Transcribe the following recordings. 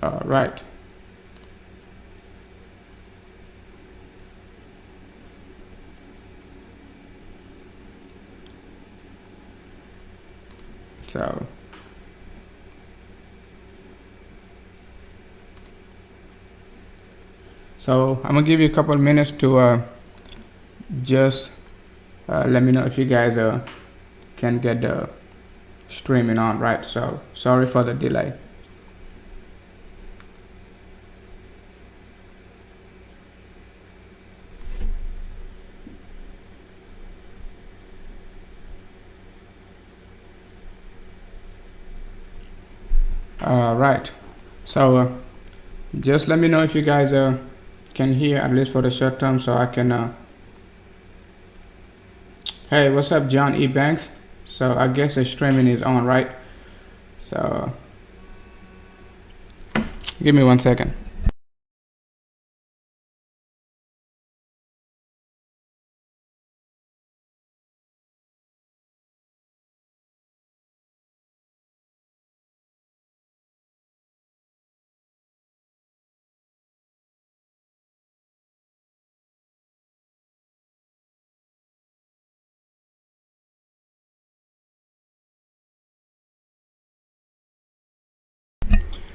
Right. So I'm gonna give you a couple minutes to just let me know if you guys can get the streaming on, right? So sorry for the delay. Right. So just let me know if you guys can hear, at least for the short term, so I can hey, what's up, John E. Banks? So I guess the streaming is on, right? So give me 1 second.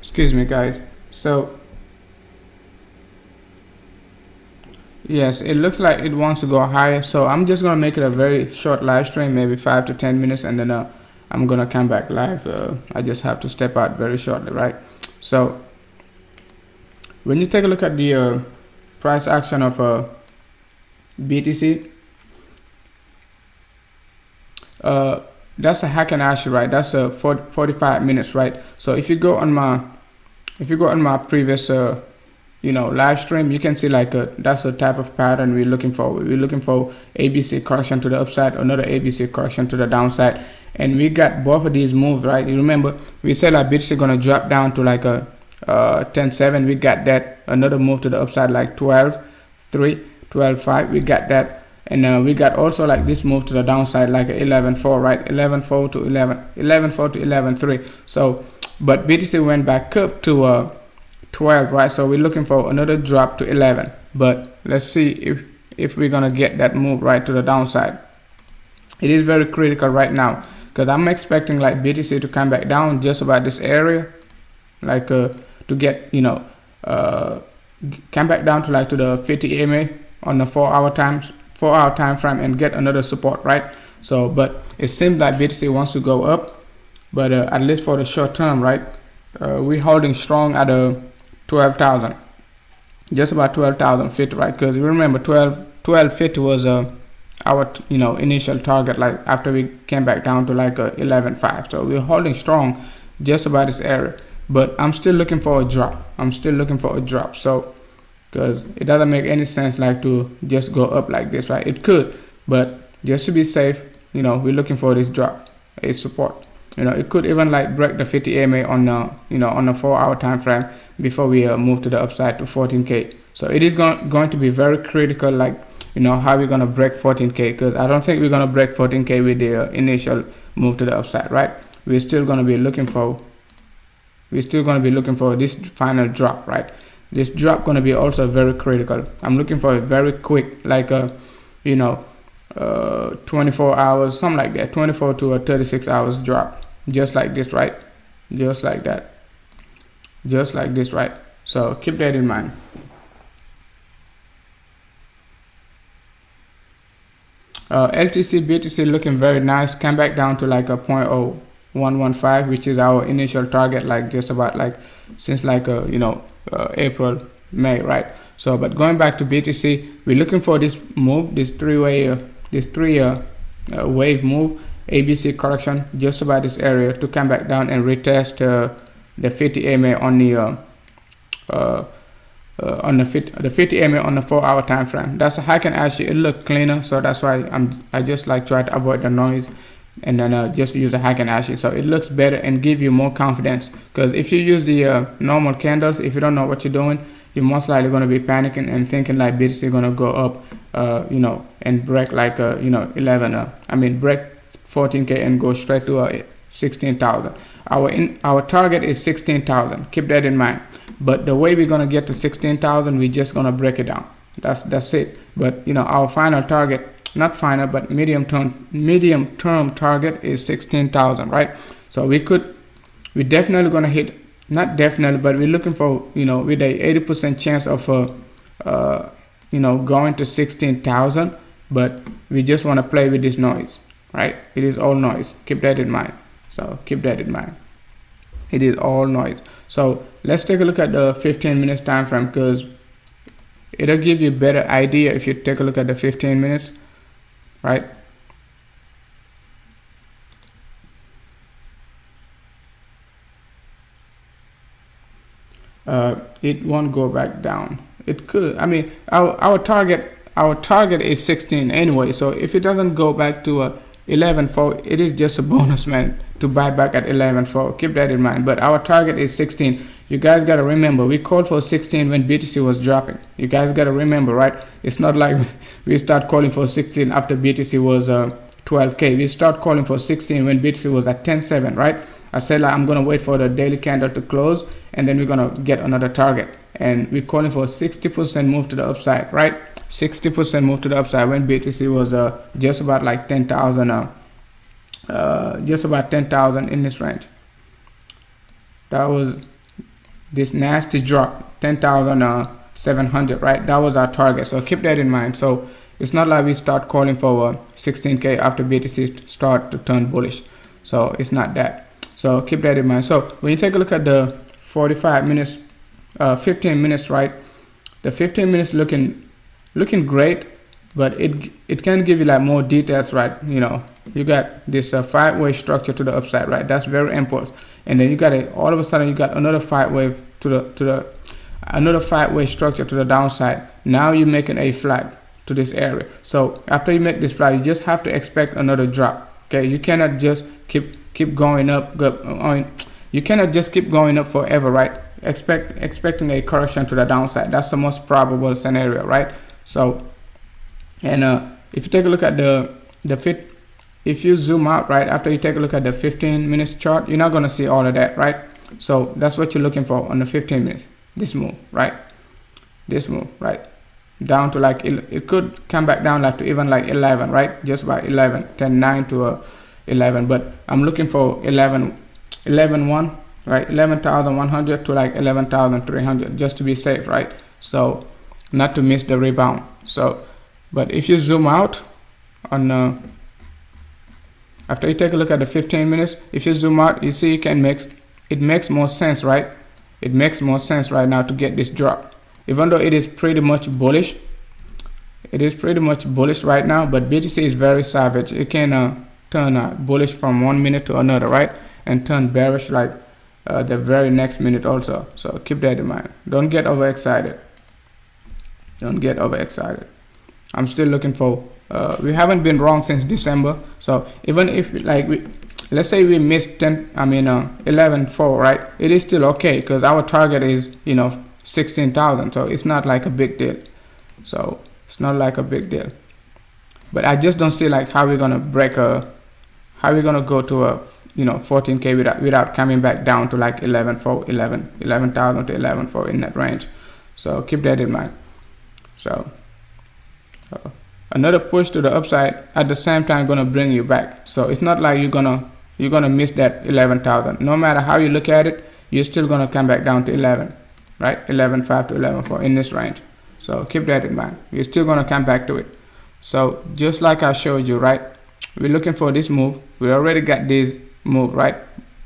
Excuse me, guys. So yes, it looks like it wants to go higher. So I'm just gonna make it a very short live stream, maybe 5 to 10 minutes, and then I'm gonna come back live. I just have to step out very shortly, right? So when you take a look at the price action of BTC, that's a hack and hash, right? That's a 45 minutes, right? So if you go on my previous live stream, you can see like that's the type of pattern we're looking for. We're looking for ABC correction to the upside, another ABC correction to the downside, and we got both of these moves, right? You remember we said like BTC gonna drop down to like a 10.7. We got that. Another move to the upside like 12.3, 12.5. We got that. And we got also like this move to the downside like 11.4, right? 11.4 to 11.4 to 11.3. So but BTC went back up to 12, right? So we're looking for another drop to 11, but let's see if we're gonna get that move right to the downside. It is very critical right now because I'm expecting like BTC to come back down just about this area, like to get come back down to like to the 50 EMA on the 4-hour time frame and get another support, right? So but it seems like BTC wants to go up, but at least for the short term, right? We're holding strong at 12,000, just about 12,050, right? Because you remember 1250 was our initial target, like after we came back down to like 11.5. So we're holding strong just about this area, but I'm still looking for a drop. So because it doesn't make any sense like to just go up like this, right? It could, but just to be safe, we're looking for this drop, a support. It could even like break the 50 EMA on on a 4-hour time frame before we move to the upside to 14K. So it is going to be very critical, like how we're gonna break 14K, because I don't think we're gonna break 14K with the initial move to the upside, right? We're still gonna be looking for this final drop, right? This drop gonna be also very critical. I'm looking for a very quick, like 24 hours, something like that, 24 to 36 hours drop, just like this, right? Just like that, just like this, right? So keep that in mind. LTC BTC looking very nice, come back down to like a 0.0115, which is our initial target, like just about like since like April, May, right? So but going back to BTC, we're looking for this move, this three wave move, ABC correction just about this area to come back down and retest the 50 EMA on the 50 EMA on the 4-hour time frame. That's how I can actually, it look cleaner, so that's why I just like try to avoid the noise and then just use the hack and ashes, so it looks better and give you more confidence. Because if you use the normal candles, if you don't know what you're doing, you're most likely going to be panicking and thinking like BTC is going to go up and break like break 14K and go straight to 16,000. Our target is 16,000. Keep that in mind. But the way we're gonna get to 16,000, we're just gonna break it down. That's it. But you know, our final target, not final, but medium term target is 16,000, right? So we're definitely gonna hit, not definitely, but we're looking for, you know, with a 80% chance of you know, going to 16,000. But we just want to play with this noise, right? It is all noise. Keep that in mind. So keep that in mind. It is all noise. So let's take a look at the 15 minutes time frame, because it'll give you a better idea if you take a look at the 15 minutes, right? It won't go back down. It could. I mean, our target is 16 anyway. So if it doesn't go back to 11.4, it is just a bonus, man, to buy back at 11.4. Keep that in mind. But our target is 16. You guys got to remember, we called for 16 when BTC was dropping. You guys got to remember, right? It's not like we start calling for 16 after BTC was 12K. We start calling for 16 when BTC was at 10.7, right? I said, like, I'm going to wait for the daily candle to close, and then we're going to get another target. And we're calling for 60% move to the upside, right? 60% move to the upside when BTC was just about like 10,000, just about 10,000 in this range. That was this nasty drop, 10,700, right? That was our target. So keep that in mind. So it's not like we start calling for 16K after BTC start to turn bullish. So it's not that. So keep that in mind. So when you take a look at the 45 minutes, 15 minutes, right? The 15 minutes looking great, but it can give you like more details, right? You know, you got this 5-way structure to the upside, right? That's very important. And then you got all of a sudden you got another 5-way another 5-way structure to the downside. Now you're making a flag to this area. So after you make this flag, you just have to expect another drop. Okay, you cannot just keep going up. You cannot just keep going up forever, right? Expecting a correction to the downside. That's the most probable scenario, right? So, and if you take a look at if you zoom out, right, after you take a look at the 15 minutes chart, you're not going to see all of that, right? So that's what you're looking for on the 15 minutes. This move, right? This move, right? Down to like, it could come back down like to even like 11, right? Just by 11, 10.9 to 11. But I'm looking for 11.1, right? 11,100 to like 11,300, just to be safe, right? So not to miss the rebound. So, but if you zoom out on after you take a look at the 15 minutes, if you zoom out, you see it makes more sense, right? It makes more sense right now to get this drop, even though it is pretty much bullish. It is pretty much bullish right now, but BTC is very savage. It can turn bullish from 1 minute to another, right? And turn bearish like the very next minute also. So keep that in mind. Don't get overexcited. Don't get overexcited. I'm still looking for, we haven't been wrong since December. So even if like let's say we missed 11.4, right? It is still okay because our target is, you know, 16,000. So it's not like a big deal. So it's not like a big deal. But I just don't see like how we're gonna break how we're gonna go to a, you know, 14K without coming back down to like 11,000 to 11.4 in that range. So keep that in mind. So another push to the upside at the same time gonna bring you back. So it's not like you're gonna miss that 11,000. No matter how you look at it, you're still gonna come back down to 11, right? 11.5 to 11.4 in this range. So keep that in mind. You're still gonna come back to it. So just like I showed you, right? We're looking for this move. We already got this move, right?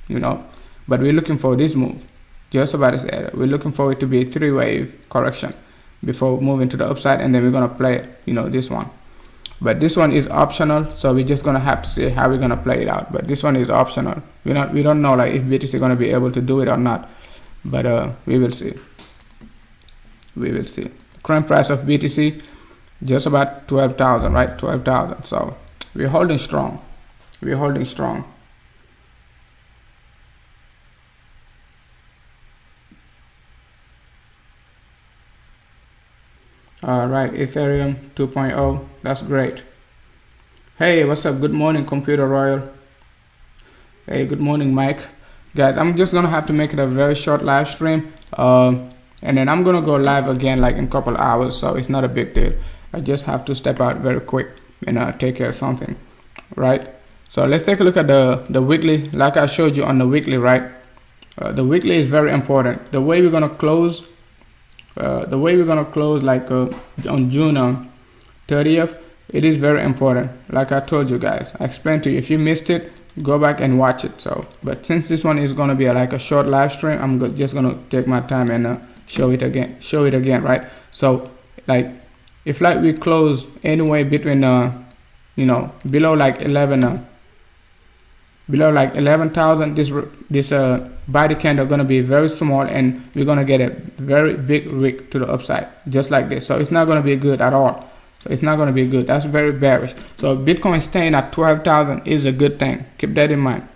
You know, but we're looking for this move just about this area. We're looking for it to be a 3-wave correction before moving to the upside, and then we're gonna play, you know, this one. But this one is optional, so we're just gonna have to see how we're gonna play it out. But this one is optional. We don't know like if BTC is gonna be able to do it or not. But we will see. We will see. Current price of BTC just about 12,000, right? 12,000. So we're holding strong. We're holding strong. All right, Ethereum 2.0. That's great. Hey, what's up? Good morning, Computer Royal. Hey, good morning, Mike. Guys, I'm just gonna have to make it a very short live stream, and then I'm gonna go live again like in a couple hours, so it's not a big deal. I just have to step out very quick and take care of something, right? So let's take a look at the weekly. Like I showed you on the weekly, right? The weekly is very important. The way we're gonna close, like on June 30th, it is very important. Like I told you guys, I explained to you. If you missed it, go back and watch it. So, but since this one is gonna be like a short live stream, I'm just gonna take my time and show it again, right? So, like, if like we close anyway between below like 11,000, this body candle gonna be very small, and we're gonna get a very big wick to the upside, just like this. So it's not gonna be good at all. So it's not gonna be good. That's very bearish. So Bitcoin staying at 12,000 is a good thing. Keep that in mind.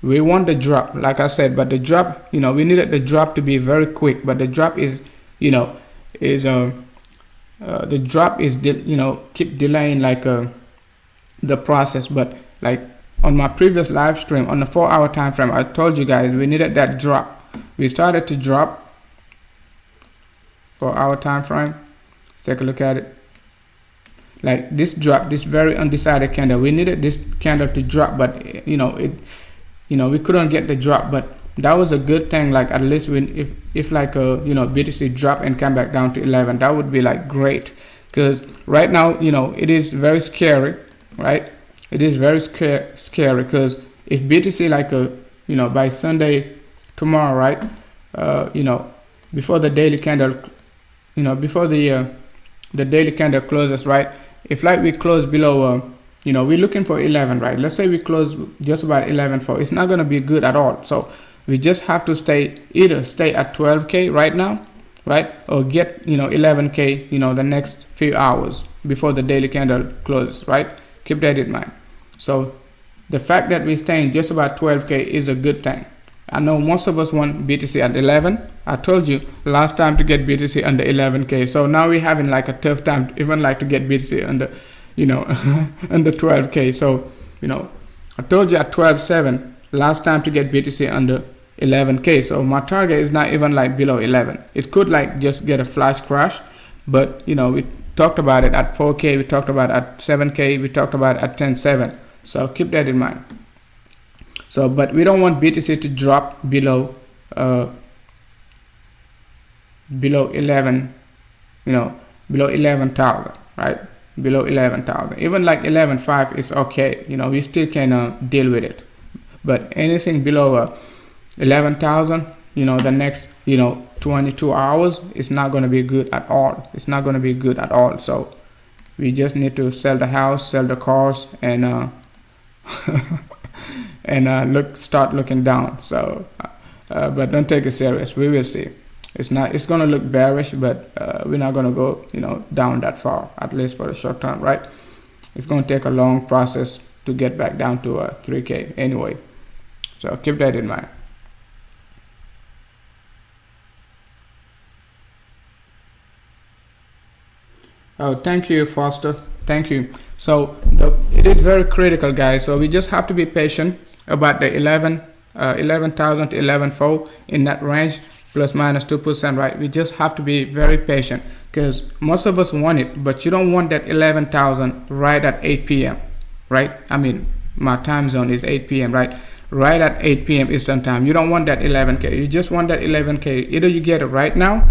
We want the drop, like I said, but the drop, we needed the drop to be very quick. But the drop is, the drop is, keep delaying like the process. But like on my previous live stream on the 4-hour time frame, I told you guys we needed that drop. We started to drop. 4-hour time frame. Take a look at it. Like this drop, this very undecided candle, we needed this candle to drop, but we couldn't get the drop. But that was a good thing. Like at least if like BTC drop and come back down to 11, that would be like great. Because right now, it is very scary, right? It is very scary because if BTC like by Sunday tomorrow, right? Before the daily candle, before the daily candle closes, right? If like we close below, we're looking for 11, right? Let's say we close just about 11.4. It's not going to be good at all. So we just have to either stay at 12K right now, right? Or get, 11K, the next few hours before the daily candle closes, right? Keep that in mind. So the fact that we're staying just about 12K is a good thing. I know most of us want BTC at 11. I told you last time to get BTC under 11K. So now we're having like a tough time even like to get BTC under, under 12K. So, I told you at 12.7 last time to get BTC under 11K. So my target is not even like below 11. It could like just get a flash crash, but we talked about it at 4K. We talked about it at 7K. We talked about it at 10.7. So keep that in mind. So, but we don't want BTC to drop below 11, below 11,000, right? Below 11,000. Even like 11.5 is okay. We still can deal with it. But anything below 11,000, the next 22 hours, it's not going to be good at all. It's not going to be good at all. So we just need to sell the house, sell the cars, and and start looking down. So but don't take it serious. We will see. It's going to look bearish, but we're not going to go down that far, at least for the short term, right? It's going to take a long process to get back down to 3K anyway. So keep that in mind. Oh, thank you, Foster. Thank you. So it is very critical, guys. So we just have to be patient about the 11,000 to 11.4 in that range, plus minus 2%, right? We just have to be very patient because most of us want it, but you don't want that 11,000 right at 8 p.m., right? I mean, my time zone is 8 p.m., right? Right at 8 p.m. Eastern time. You don't want that 11K. You just want that 11K. Either you get it right now,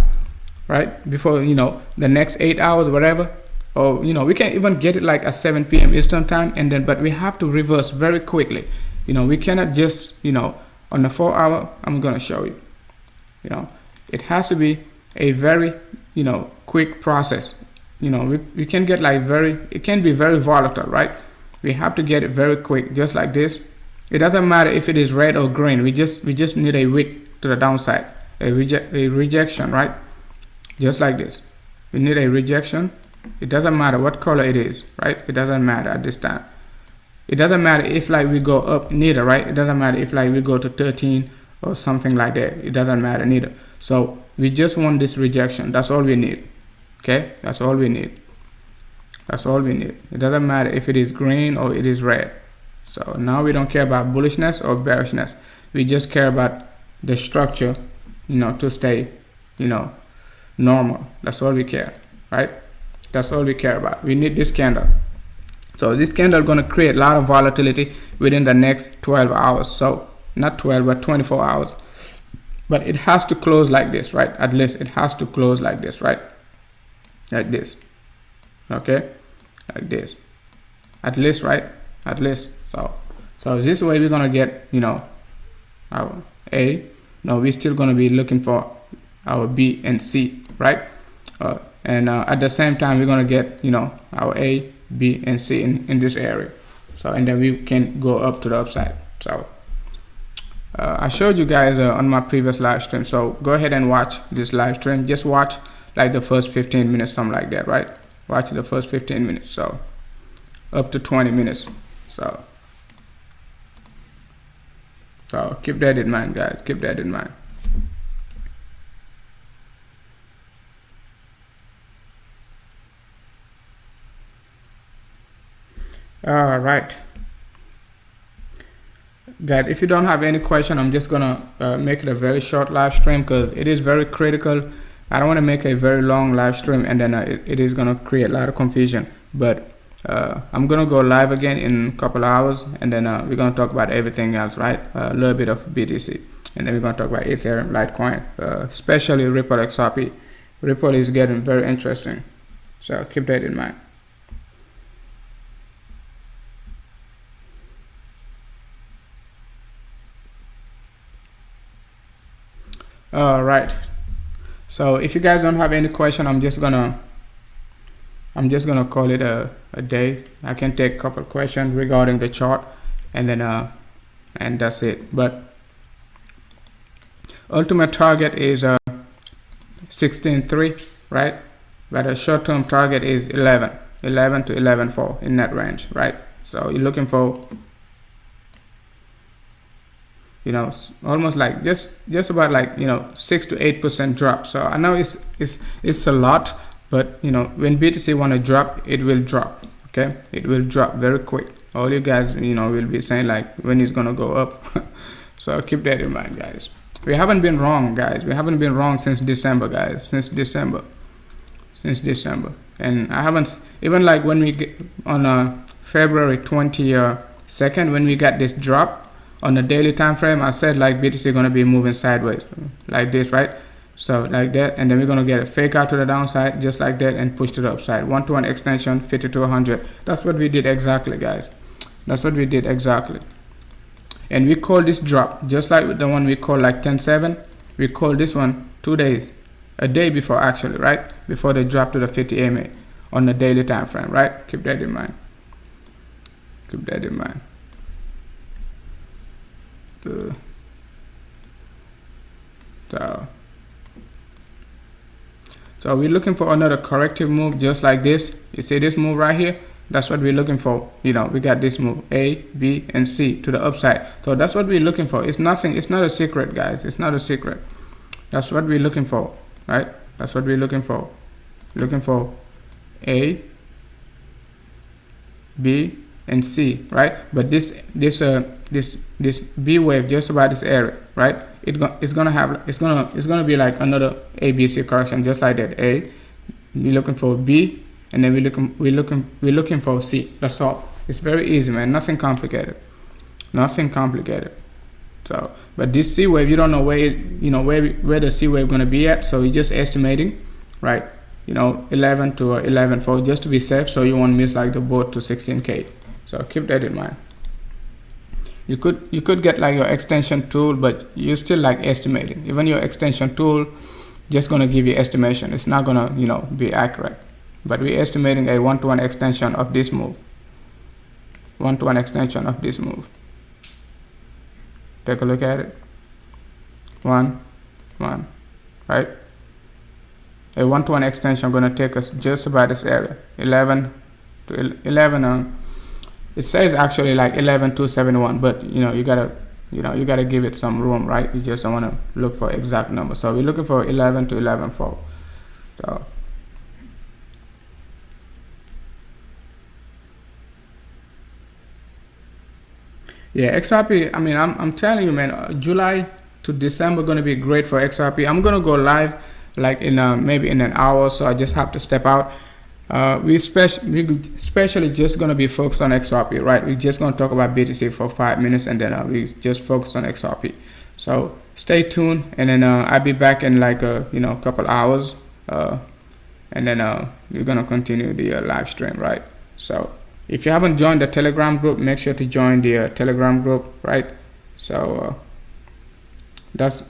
right? Before, the next 8 hours, whatever. Or, we can even get it like at 7 p.m. Eastern time, and then, but we have to reverse very quickly. We cannot just, on the 4-hour, I'm going to show you, it has to be a very, quick process. We can get like it can be very volatile, right? We have to get it very quick, just like this. It doesn't matter if it is red or green. We just need a wick to the downside, a rejection, right? Just like this. We need a rejection. It doesn't matter what color it is, right? It doesn't matter at this time. It doesn't matter if like we go up neither, right? It doesn't matter if like we go to 13 or something like that. It doesn't matter neither. So we just want this rejection. That's all we need. Okay, that's all we need. That's all we need. It doesn't matter if it is green or it is red. So now we don't care about bullishness or bearishness. We just care about the structure, to stay, normal. That's all we care, right? That's all we care about. We need this candle. So this candle is going to create a lot of volatility within the next 12 hours. So not 12, but 24 hours. But it has to close like this, right? At least it has to close like this, right? Like this. Okay? Like this. At least, right? At least. So this way we're going to get, our A. No, we're still going to be looking for our B and C, right? And at the same time, we're going to get, our A, B, and C in this area. So, and then we can go up to the upside. So I showed you guys on my previous live stream. So go ahead and watch this live stream. Just watch like the first 15 minutes, something like that, right? Watch the first 15 minutes. So up to 20 minutes. So keep that in mind, guys. Keep that in mind. All right, guys, if you don't have any question, I'm just gonna make it a very short live stream because it is very critical. I don't want to make a very long live stream and then it is gonna create a lot of confusion. But I'm gonna go live again in a couple of hours, and then we're gonna talk about everything else, right? A little bit of BTC, and then we're gonna talk about Ethereum, Litecoin, especially Ripple XRP. Ripple is getting very interesting, so keep that in mind. All right, so if you guys don't have any question, I'm just gonna call it a day. I can take a couple questions regarding the chart, and then and that's it. But ultimate target is 16.3, right? But a short-term target is 11 to 11.4 in that range, right? So you're looking for, almost like just about like 6 to 8% drop. So I know it's a lot, but when BTC want to drop, it will drop. Okay, it will drop very quick. All you guys will be saying like when it's gonna go up. So keep that in mind, guys. We haven't been wrong, guys. We haven't been wrong since December, guys. Since December, and I haven't even like when we get on February 22nd when we got this drop on the daily time frame. I said like BTC gonna be moving sideways like this, right? So like that, and then we're gonna get a fake out to the downside just like that and push to the upside. 1-to-1 extension, 50 to 100. That's what we did exactly, guys. That's what we did exactly. And we call this drop just like the one we call like 10.7. We call this one 2 days, a day before actually, right? Before the drop to the 50 EMA on the daily time frame, right? Keep that in mind. Keep that in mind. So we're looking for another corrective move just like this. You see this move right here? That's what we're looking for. We got this move A, B, and C to the upside. So that's what we're looking for. It's nothing. It's not a secret, guys. It's not a secret. That's what we're looking for, right? That's what we're looking for. Looking for A, B, and C, right? But this B wave just about this area, right? It's gonna be like another ABC correction just like that. A, we're looking for B, and then we're looking for C. That's all. It's very easy, man. Nothing complicated. Nothing complicated. So, but this C wave, you don't know where where the C wave gonna be at. So you're just estimating, right? 11 to 11.4 just to be safe, so you won't miss like the boat to 16K. So keep that in mind. You could get like your extension tool, but you're still like estimating. Even your extension tool just gonna give you estimation. It's not gonna be accurate. But we're estimating a 1-to-1 extension of this move. 1-to-1 extension of this move. Take a look at it. 1, right? A 1-to-1 extension gonna take us just about this area. 11 to 11. It says actually like 11,271, but you gotta give it some room, right? You just don't want to look for exact number. So we're looking for 11 to 11.4. So Yeah, XRP. I mean, I'm telling you, man. July to December gonna be great for XRP. I'm gonna go live like in maybe in an hour, so I just have to step out. We especially just gonna be focused on XRP, right? We're just gonna talk about BTC for 5 minutes, and then we just focus on XRP. So stay tuned, and then I'll be back in like a couple hours, and then we're gonna continue the live stream, right? So if you haven't joined the Telegram group, make sure to join the Telegram group, right? So that's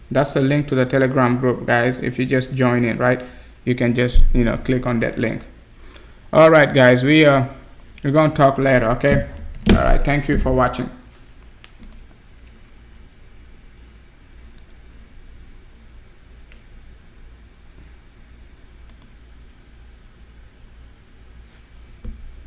the link to the Telegram group, guys. If you just join in, right, you can just click on that link. All right, guys, we're gonna talk later. Okay. All right, thank you for watching.